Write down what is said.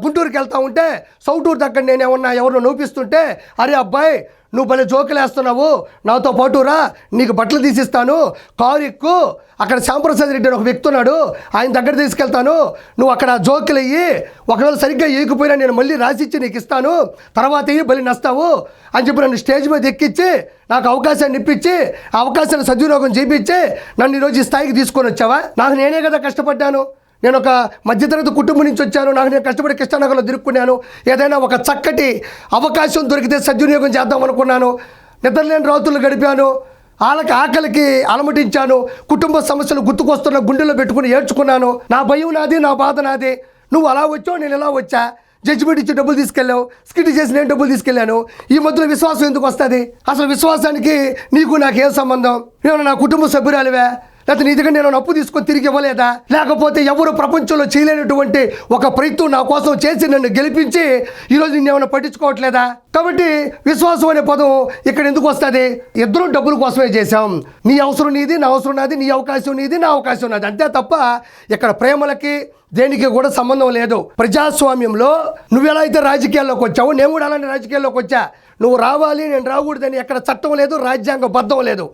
గుంటూరుకి వెళ్తా ఉంటే సౌటూరు దగ్గర నేను ఎవరినో నవ్విస్తుంటే, అరే అబ్బాయి నువ్వు భలే జోకులు వేస్తున్నావు, నాతో పాటు రా, నీకు బట్టలు తీసిస్తాను, కారు ఎక్కు, అక్కడ శ్యాంప్రసాద్ రెడ్డి అని ఒక వ్యక్తి ఉన్నాడు, ఆయన దగ్గర తీసుకెళ్తాను, నువ్వు అక్కడ జోకులు అయ్యి ఒకవేళ సరిగ్గా ఏగిపోయినా నేను మళ్ళీ రాసిచ్చి నీకు ఇస్తాను, తర్వాత అయ్యి బలి నస్తావు అని చెప్పి నన్ను స్టేజ్ మీద ఎక్కించి నాకు అవకాశాన్ని ఇప్పించి ఆ అవకాశాన్ని సద్వినియోగం చేయించి నన్ను ఈరోజు ఈ స్థాయికి తీసుకొని వచ్చావా? నాకు నేనే కదా కష్టపడ్డాను. నేను ఒక మధ్యతరగతి కుటుంబం నుంచి వచ్చాను. నాకు నేను కష్టపడి కృష్ణానగర్లో తిరుక్కున్నాను. ఏదైనా ఒక చక్కటి అవకాశం దొరికితే సద్వినియోగం చేద్దాం అనుకున్నాను. నిద్రలేని రాత్రులు గడిపాను. వాళ్ళకి ఆకలికి అలమటించాను. కుటుంబ సమస్యలు గుర్తుకొస్తున్న గుండెల్లో పెట్టుకుని ఏడ్చుకున్నాను. నా భయం నాది, నా బాధ నాది. నువ్వు అలా వచ్చావు, నేను ఇలా వచ్చా. జడ్జిమెంట్ ఇచ్చి డబ్బులు తీసుకెళ్ళావు, స్కిట్ చేసి నేను డబ్బులు తీసుకెళ్ళాను. ఈ మధ్యలో విశ్వాసం ఎందుకు వస్తుంది? అసలు విశ్వాసానికి నీకు నాకేం సంబంధం? నేను నా కుటుంబ సభ్యురాలివే, లేకపోతే నీ దగ్గర నేను అప్పు తీసుకొని తిరిగి ఇవ్వలేదా? లేకపోతే ఎవరు ప్రపంచంలో చేయలేనటువంటి ఒక ప్రయత్నం నా కోసం చేసి నన్ను గెలిపించి ఈరోజు నిన్ను ఏమైనా పట్టించుకోవట్లేదా? కాబట్టి విశ్వాసం అనే పదం ఇక్కడ ఎందుకు వస్తుంది? ఇద్దరం డబ్బుల కోసమే చేశాం. నీ అవసరం నీది, నా అవసరం నాది, నీ అవకాశం నీది, నా అవకాశం నాది, అంతే తప్ప ఇక్కడ ప్రేమలకి దేనికి కూడా సంబంధం లేదు. ప్రజాస్వామ్యంలో నువ్వు ఎలా అయితే రాజకీయాల్లోకి వచ్చావు, నేను కూడా అలాంటి రాజకీయాల్లోకి వచ్చా. నువ్వు రావాలి, నేను రాకూడదని ఎక్కడ చట్టం లేదు, రాజ్యాంగ బద్ధం లేదు.